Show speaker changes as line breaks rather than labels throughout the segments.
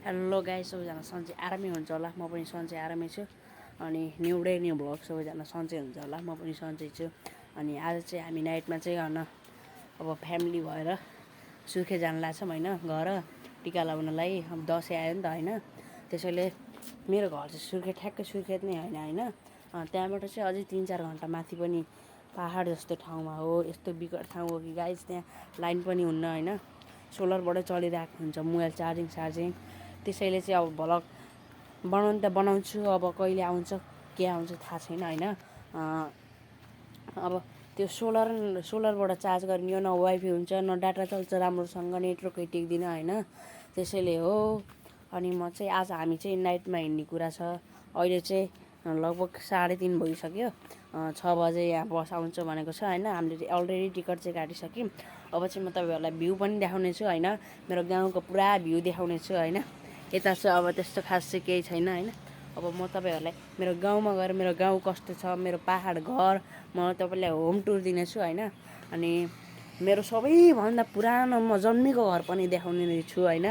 Hello guys, सबैजना सन्चै आरामै हुन्छ होला। म पनि सन्चै आरामै छु। अनि न्यू डे न्यू भ्लग, सबैजना सन्चै हुन्छ होला। म पनि सन्चै छु। अनि आज चाहिँ हामी नाइटमा चाहिँ अब फ्यामिली भएर सुर्खेत जानु लाग्छौँ होइन, घर टिका लगाउनलाई। अब दसैँ आयो नि त होइन, त्यसैले मेरो घर चाहिँ सुर्खेत, ठ्याक्कै सुर्खेत नै होइन। त्यहाँबाट चाहिँ अझै 3-4 घन्टा माथि पनि पहाड जस्तो ठाउँमा हो। यस्तो बिकट ठाउँ हो कि गाइस, त्यहाँ लाइन पनि हुन्न होइन, सोलरबाटै चलिरहेको हुन्छ मोबाइल चार्जिङ। त्यसैले चाहिँ अब भ्लग बनाउनु त बनाउँछु, अब कहिले आउँछ के आउँछ थाहा छैन होइन। अब त्यो सोलरबाट चार्ज गर्ने हो, न वाइफाई हुन्छ न डाटा चल्छ राम्रोसँग, नेटवर्कै टिक्दिनँ होइन, त्यसैले हो। अनि हामी चाहिँ नाइटमा हिँड्ने कुरा छ। अहिले चाहिँ लगभग 3:30 भइसक्यो। 6 बजे यहाँ बस आउँछ भनेको छ होइन। हामीले अलरेडी टिकट चाहिँ काटिसक्यौँ। अब चाहिँ म तपाईँहरूलाई भ्यू पनि देखाउने छु होइन, मेरो गाउँको पुरा भ्यू देखाउने छु होइन। यता चाहिँ अब त्यस्तो खास चाहिँ केही छैन होइन। अब म तपाईँहरूलाई मेरो गाउँमा गएर मेरो गाउँ कस्तो छ, मेरो पहाड घर, म तपाईँलाई होम टुर दिनेछु होइन। अनि मेरो सबैभन्दा पुरानो म जन्मेको घर पनि देखाउने छु होइन।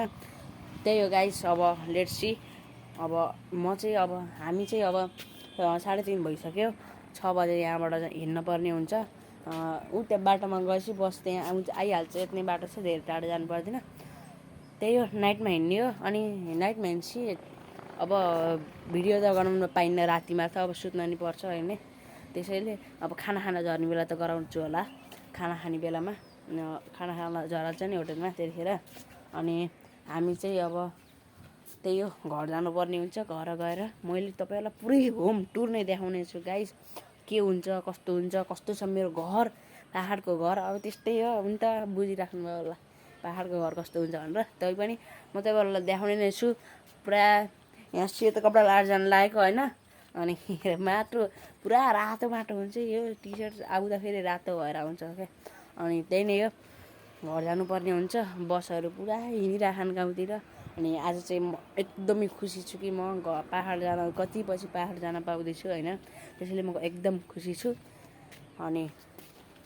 त्यही हो गाइस, अब लेट्स सी। अब हामी चाहिँ अब 3:30 भइसक्यो। 6 बजे यहाँबाट हिँड्न पर्ने हुन्छ। त्यहाँ बाटोमा गएपछि बस त्यहाँ आइहाल्छ। यत्नै बाटो छ, धेरै टाढो जानु पर्दैन। त्यही हो, नाइटमा हिँड्ने हो। अनि नाइटमा हिँड्छु अब भिडियो त गराउनु पाइन्न, रातिमा त अब सुत्न नि पर्छ होइन। त्यसैले अब खाना झर्ने बेला त गराउँछु होला। खाना खाने बेलामा खाना झराल्छ नि होटलमा त्यतिखेर। अनि हामी चाहिँ अब त्यही हो, घर जानुपर्ने हुन्छ। घर गएर मैले तपाईँहरूलाई पुरै होम टुर नै देखाउने छु गाइस। के हुन्छ, कस्तो छ मेरो घर, पहाडको घर। अब त्यस्तै हो, हुन त बुझिराख्नुभयो होला पहाडको घर कस्तो हुन्छ भनेर। तै पनि म तपाईँहरूलाई देखाउने नै छु। पुरा यहाँ सेतो कपडा लाएर जानु लागेको होइन। अनि माटो पुरा रातो माटो हुन्छ, यो टी सर्ट आउँदाखेरि रातो भएर आउँछ क्या। अनि त्यही नै हो, घर जानुपर्ने हुन्छ। बसहरू पुरा हिँडिराखन् गाउँतिर। अनि आज चाहिँ म एकदमै खुसी छु कि म कति पछि पहाड जान पाउँदैछु होइन। त्यसैले म एकदम खुसी छु। अनि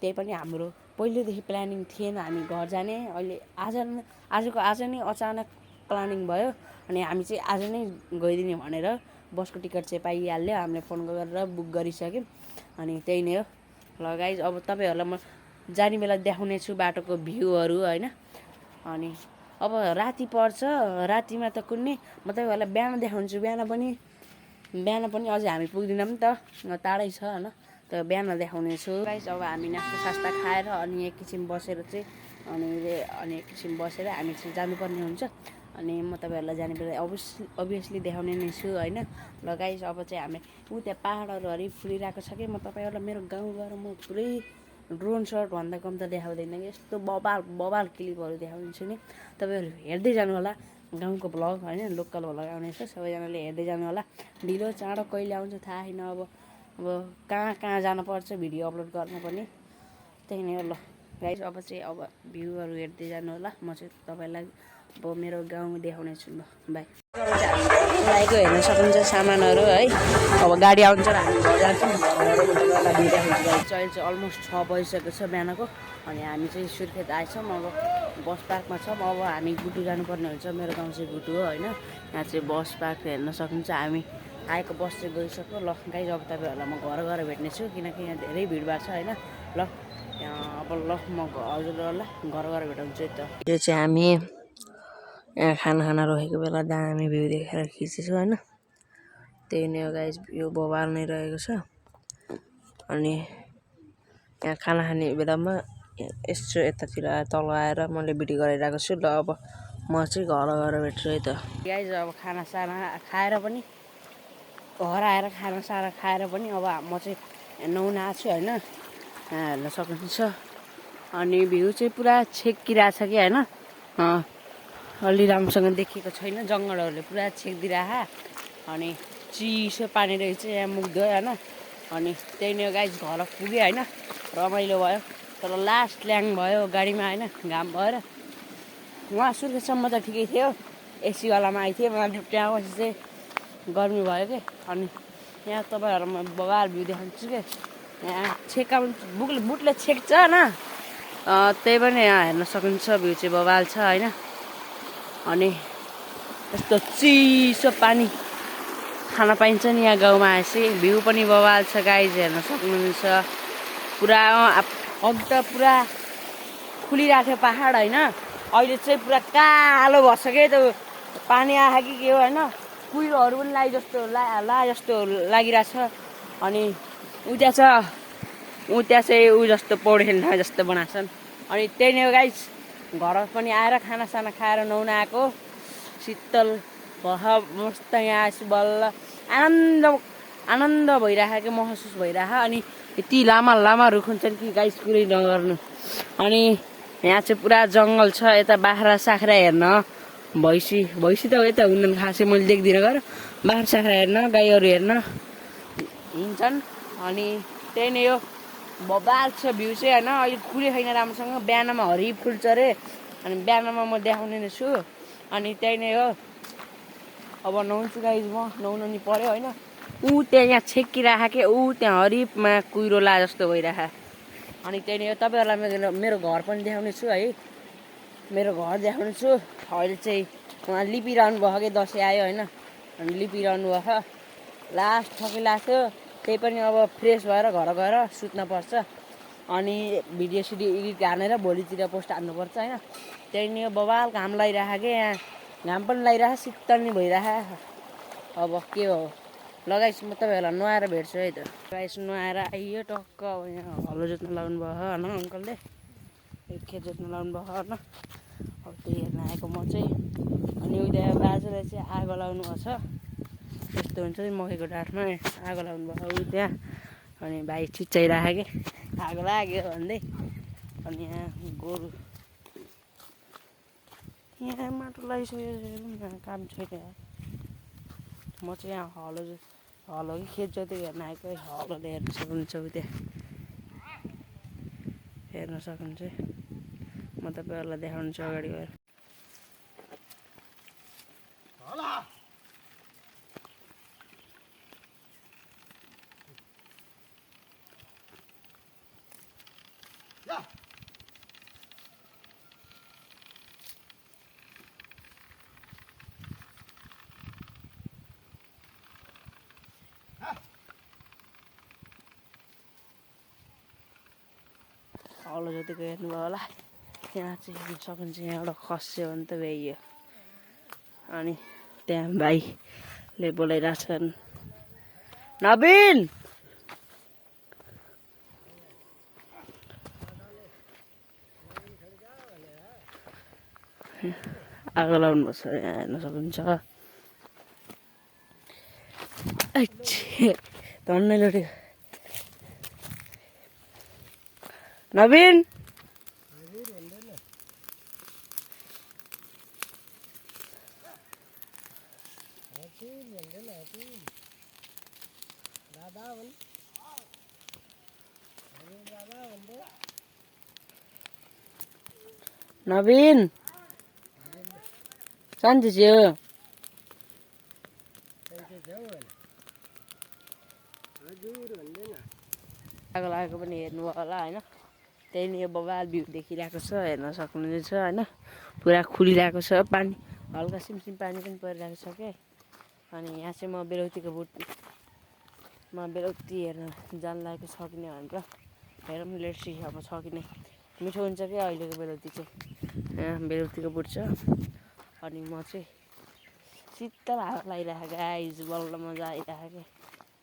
त्यही पनि हाम्रो पहिलेदेखि प्लानिङ थिएन हामी घर जाने। अहिले आज नै अचानक प्लानिङ भयो। अनि हामी चाहिँ आज नै गइदिने भनेर बसको टिकट चाहिँ पाइहाल्यो, हामीले फोन गरेर बुक गरिसक्यौँ। अनि त्यही नै हो ल गाइज। अब तपाईँहरूलाई म जाने बेला देखाउने छु बाटोको भ्यूहरू होइन। अनि अब राति पर्छ, रातिमा त कुन्नी म तपाईँहरूलाई बिहान देखाउँछु। बिहान पनि अझै हामी पुग्दैनौँ नि त, टाढै छ होइन। त बिहान देखाउने छु गाइस। अब हामी नास्ता खाएर अनि एकछिन बसेर हामी चाहिँ जानुपर्ने हुन्छ। अनि म तपाईँहरूलाई जाने बेला अभियसली देखाउने नै छु होइन। ल गाइस, अब चाहिँ हामी त्यहाँ पहाडहरू फुलिरहेको छ कि म तपाईँहरूलाई मेरो गाउँ गएर म पुरै ड्रोन सट भन्दा कम त देखाउँदैन कि, यस्तो बबाल क्लिपहरू देखाउँछु नि। तपाईँहरू हेर्दै जानु होला गाउँको भ्लग होइन, लोकल भ्लग आउनेछ। सबैजनाले हेर्दै जानु होला। ढिलो चाँडो कहिले आउँछ थाहा छैन। अब कहाँ जानुपर्छ भिडियो अपलोड गर्न पनि, त्यही नै हो। ल गाइस, अब भ्यूहरू हेर्दै जानु होला। म चाहिँ तपाईँलाई अब मेरो गाउँ देखाउने छु। ल बाई। लागेको हेर्न सक्नुहुन्छ सामानहरू है। अब गाडी आउँछ र हामी घर जान्छौँ। अहिले चाहिँ अलमोस्ट 6 बजिसकेको छ बिहानको। अनि हामी चाहिँ सुर्खेत आएछौँ। अब बस पार्कमा छौँ। अब हामी गुटु जानुपर्ने हुन्छ। मेरो गाउँ चाहिँ गुटु हो होइन। यहाँ चाहिँ बस पार्क हेर्न सक्नुहुन्छ। हामी आएको बस चाहिँ गइसक्यो। ल गाइस, अब तपाईँहरूलाई म घर गएर भेट्नेछु, किनकि यहाँ धेरै भिडभाड छ होइन। ल अब म हजुरहरूलाई घर गएर भेटाउँछु त। यो चाहिँ हामी यहाँ खाना रोकेको बेला दामी भ्यू देखेर खिचेछु होइन। त्यही नै हो गाइस, यो बबाल नै रहेको छ। अनि यहाँ खाना खाने बेलामा यसो यतातिर तल आएर मैले भिडियो गरिरहेको छु। ल अब म चाहिँ घर गएर भेट्छु है त गाइस। अब खानासाना खाएर पनि घर आएर खानासाना खाएर पनि अब म चाहिँ नुहाउन आएको छु होइन। हेर्न सक्नुहुन्छ। अनि भ्यू चाहिँ पुरा छेकिरहेछ कि होइन, अलि राम्रोसँग देखिएको छैन। जङ्गलहरूले पुरा छेकिदिरह। अनि चिसो पानी रहेछ यहाँ मुग्दै होइन। अनि त्यही नै हो गाइस, घर पुग्यो होइन। रमाइलो भयो, तर लास्ट ल्याङ भयो गाडीमा होइन, घाम भएर। उहाँ सुर्खेतसम्म त ठिकै थियो, एसीवालामा आएको थिएँ। उहाँ त्यहाँ पछि चाहिँ गर्मी भयो कि। अनि यहाँ तपाईँहरू म बबाल भ्यू देखाउँछु कि, यहाँ बुटले छेक्छ न, त्यही पनि यहाँ हेर्न सक्नुहुन्छ। भ्यू चाहिँ बबाल छ होइन। अनि यस्तो चिसो पानी खान पाइन्छ नि यहाँ गाउँमा आएपछि। भ्यू पनि बवाल छ गाइज, हेर्न सक्नुहुन्छ। पुरा अघि त पुरा खुलिरहेको थियो पहाड होइन, अहिले चाहिँ पुरा कालो भएछ क्या त्यो पानी आयो कि के हो होइन। कुहिरोहरू पनि लाए जस्तो लागिरहेछ। अनि उता चाहिँ ऊ जस्तो पौडी खेल्न जस्तो बनाएछन्। अनि त्यही नै हो गाइज, घर पनि आएर खानासाना खाएर नुहाउन आएको, शीतल भह मस्त यहाँ आएपछि बल्ल आनन्द भइरहेको महसुस भइरहेको। अनि यति लामा रुख हुन्छन् कि गाइस कुरै नगर्नु। अनि यहाँ चाहिँ पुरा जङ्गल छ, यता बाख्रा साख्रा हेर्न, भैँसी त यता हुँदैन खासै, मैले देख्दिनँ। गएर बाख्रा साख्रा हेर्न, गाईहरू हेर्न हिँड्छन्। अनि त्यही नै हो, बबाल छ भ्यू चाहिँ होइन। अहिले खुले छैन राम्रोसँग, बिहानमा हरियो फुल्छ अरे, अनि बिहानमा म देखाउने नै छु। अनि त्यही नै हो, अब नुहाउँछु गाइज, म नुहाउनु नि पर्यो होइन। त्यहाँ यहाँ छेकिरहेको के त्यहाँ हरिफमा कुहिरो ला जस्तो भइरहेको। अनि त्यही नै हो, तपाईँहरूलाई मेरो घर पनि देखाउने छु है, मेरो घर देखाउने छु। अहिले चाहिँ उहाँ लिपिरहनु भएको कि दसैँ आयो होइन, अनि लिपिरहनु भएको। लास्ट थकी लाग्थ्यो, त्यही पनि अब फ्रेस भएर घर गएर सुत्नुपर्छ। अनि भिडियो एडिट हानेर भोलितिर पोस्ट हान्नुपर्छ होइन। त्यही नै हो, बबाल घाम लगाइरहेको क्या, यहाँ घाम पनि लगाइरहेको, शीतल नि भइरहेको। अब के हो लगाइस, म तपाईँहरूलाई नुहाएर भेट्छु है त। गाइस नुहाएर आइयो टक्क। अब यहाँ हलो जोत्न लाउनु भयो होइन अङ्कलले, एक खेत जोत्न लाउनु भयो होइन। अब त्यही हेर्न आएको म चाहिँ। अनि उता बाजुले चाहिँ आगो लाउनु भएको छ, यस्तो हुन्छ नि मकैको डाँठमा आगो लाउनु भयो उ त्यहाँ। अनि भाइ चिच्चाइरहेको कि आगो लाग्यो भन्दै। अनि यहाँ गोरु यहाँ माटो लगाइसक्यो, काम छैन। म चाहिँ यहाँ हलो कि खेत जोतेको हेर्न आएको, हलोले हेर्न सक्नुहुन्छ उता हेर्न सक्नुहुन्छ। म तपाईँहरूलाई देखाउँछु अगाडि गएर। हलो जोतेको हेर्नुभयो होला, यहाँ चाहिँ हेर्न सक्नुहुन्छ। यहाँ एउटा खस्यो भने त भइयो। अनि त्यहाँ भाइले बोलाइरहेछन्, नवीन आगो लाउनु पर्छ, यहाँ हेर्न सक्नुहुन्छ। धन्नै लड्यो। नवीन नवीन शान्ति थियो। आगो लागेको पनि हेर्नुभयो होला होइन। त्यही नै बबाल भ्यू देखिरहेको छ, हेर्न सक्नुहुनेछ होइन। पुरा खुलिरहेको छ, पानी हल्का सिमसिम पानी पनि परिरहेको छ क्या। अनि यहाँ चाहिँ म बेलौती हेर्न जान लागेको छ कि नै भनेर हेरौँ लेट्स सी अब छ कि नै। मिठो हुन्छ क्या अहिलेको बेलौती चाहिँ, यहाँ बेलौतीको बुट छ। अनि म चाहिँ शीतल हावा लगाइरहेको गाइज, बल्ल मजा आइरहेको क्या,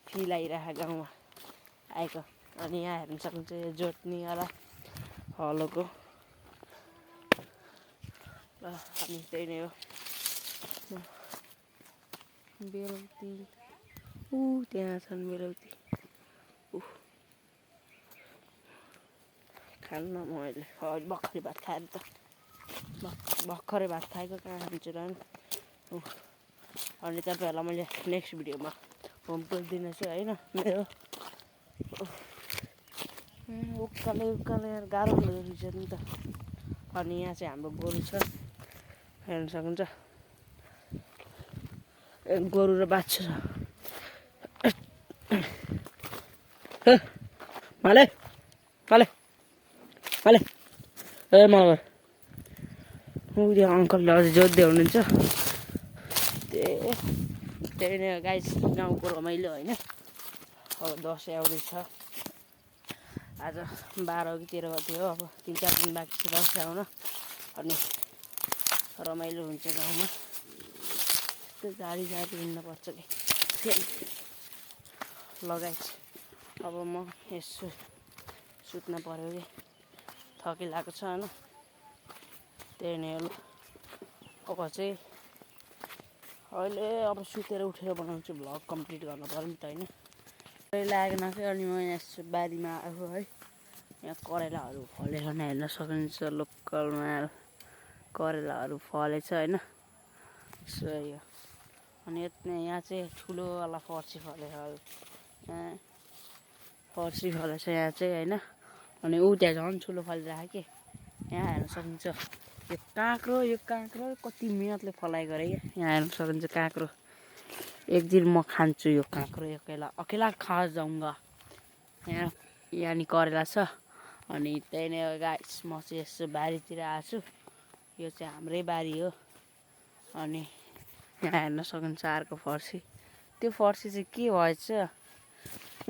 फिल आइरहेको गाउँमा आएको। अनि यहाँ हेर्न सक्नुहुन्छ जोत्ने होला हलोको ल। अनि त्यही नै हो, बेलौती त्यहाँ छन् बेलौती। खानु न मैले भर्खरै भात खाएर त भर्खरै भात खाएको, कहाँ खान्छु र। अनि तपाईँहरूलाई मैले नेक्स्ट भिडियोमा होम टुर दिनेछु होइन मेरो। उकालो गाह्रो हुँदो रहेछ नि त। अनि यहाँ चाहिँ हाम्रो गोरु छ हेर्न सक्नुहुन्छ, गोरु र बाछा छ। माले ए मगर ऊ त्यो अङ्कलले अझै जोत्दै हुनुहुन्छ। त्यही नै गाइस गाउँको रमाइलो होइन। अब दसैँ आउँदैछ, आज 12 कि 13 गते हो। अब 3-4 दिन बाँकी छ दसैँ आउन, अनि रमाइलो हुन्छ गाउँमा। त्यो गाडी हिँड्नुपर्छ कि फेरि लगाइछ। अब म यसो सुत्न पर्यो कि थकिरहेको छ होइन। त्यही नै हो। अब चाहिँ अहिले अब सुतेर उठेर बनाउँछु भ्लग, कम्प्लिट गर्नु पर्यो नि त होइन। लागेन कि अनि म यहाँ बारीमा आएको है। यहाँ करेलाहरू फलेर नै हेर्न सक्नुहुन्छ, लोकलमा करेलाहरू फलेछ होइन। सो यो अनि यहाँ चाहिँ ठुलोवाला फर्सी फलेछ, यहाँ फर्सी फलेछ यहाँ चाहिँ होइन। अनि ऊ त्यहाँ झन् ठुलो फलिरहेको कि यहाँ हेर्न सक्नुहुन्छ। यो काँक्रो कति मिहिनेतले फलाएको अरे क्या, यहाँ हेर्न सक्नुहुन्छ काँक्रो। एक दिन म खान्छु यो काँक्रो अकेला खा जाउँगा। यहाँ नि करेला छ। अनि त्यही नै गाइस म चाहिँ यसो बारीतिर आएको छु। यो चाहिँ हाम्रै बारी हो। अनि यहाँ हेर्न सक्नुहुन्छ अर्को फर्सी। त्यो फर्सी चाहिँ के भएछ,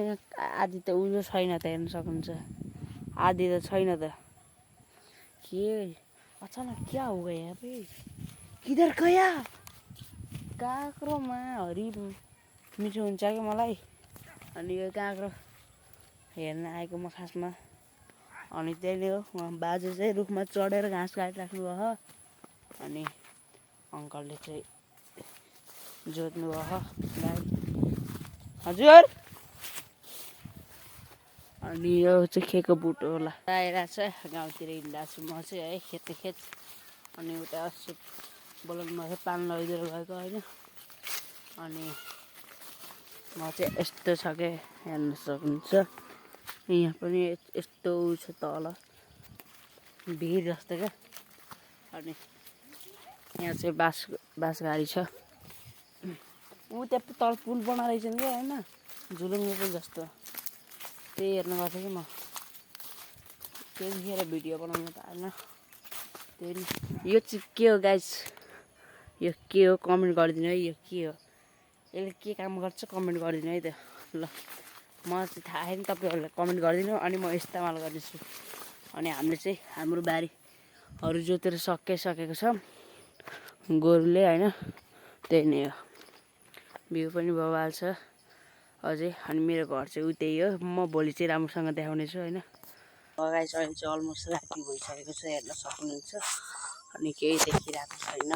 आधी त उयो छैन त, हेर्न सक्नुहुन्छ आधी त छैन त। के अचानक क्या हो गया यहाँ पे, किधर गया? काँक्रोमा हरि मिठो हुन्छ कि मलाई। अनि यो काँक्रो हेर्न आएको म खासमा। अनि त्यही नै हो, उहाँ बाजे चाहिँ रुखमा चढेर घाँस काटिराख्नु भयो। अनि अङ्कलले चाहिँ जोत्नु भयो गाई। हजुर। अनि यो चाहिँ खेको बुट होला आइरहेको छ। गाउँतिर हिँड्दा छु म चाहिँ है, खेत। अनि उता अस्ति बोलाउनु भयो, पान लगिदिएर गएको होइन। अनि म चाहिँ यस्तो छ कि हेर्न सक्नुहुन्छ। यहाँ पनि यस्तो छ तल भिर जस्तो क्या। अनि यहाँ चाहिँ बाँसघारी छ। ऊ त्यहाँ तल पुल बनाइरहेछन् क्या होइन, झुलुङ्गे पुल जस्तो। त्यही हेर्नु गएको थिएँ कि म, त्यतिखेर भिडियो बनाउनु पाएन। त्यही यो चाहिँ के हो गाइस, यो के हो कमेन्ट गरिदिनु है। यो के हो, यसले के काम गर्छ कमेन्ट गरिदिनु है त। ल म चाहिँ थाहा छैन, तपाईँहरूले कमेन्ट गरिदिनु। अनि म इस्तेमाल गर्नेछु। अनि हामीले चाहिँ हाम्रो बारीहरू जोतेर सकिसकेको छ गोरुले होइन। त्यही नै हो, भ्यू पनि बवाल छ अझै। अनि मेरो घर चाहिँ उतै हो। म भोलि चाहिँ राम्रोसँग देखाउने छु होइन। गाइस अहिले चाहिँ अलमोस्ट राति भइसकेको छ, हेर्न सक्नुहुन्छ। अनि केही देखिरहेको छैन।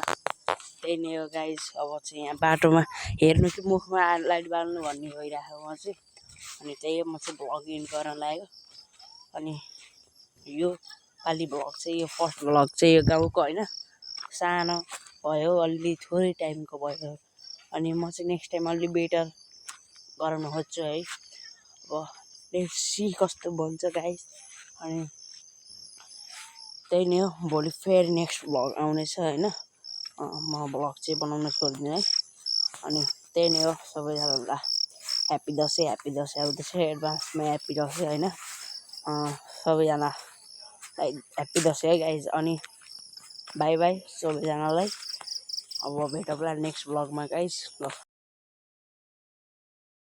त्यही नै हो गाइस। अब चाहिँ यहाँ बाटोमा हेर्नु कि मुखमा लाइट बाल्नु भन्ने भइरहेको म चाहिँ। अनि त्यही हो, म चाहिँ भ्लग एन्ड गर्न लाग्यो। अनि यो पालि भ्लग चाहिँ, यो फर्स्ट भ्लग चाहिँ यो गाउँको होइन, सानो भयो, अलि थोरै टाइमको भयो। अनि म चाहिँ नेक्स्ट टाइम अलि बेटर गराउन खोज्छु है। अब लेट्स सी कस्तो भन्छ गाइस। अनि त्यही नै हो, भोलि फेरि नेक्स्ट भ्लग आउनेछ होइन। म भ्लग चाहिँ बनाउन छोड्दिनँ है। अनि त्यही नै हो, सबैजनालाई ह्याप्पी दसैँ आउँदैछ, एडभान्समा ह्याप्पी दसैँ होइन। सबैजनालाई ह्याप्पी दसैँ है गाइज। अनि बाई बाई सबैजनालाई। अब भेटौँला नेक्स्ट भ्लगमा गाइज। ल।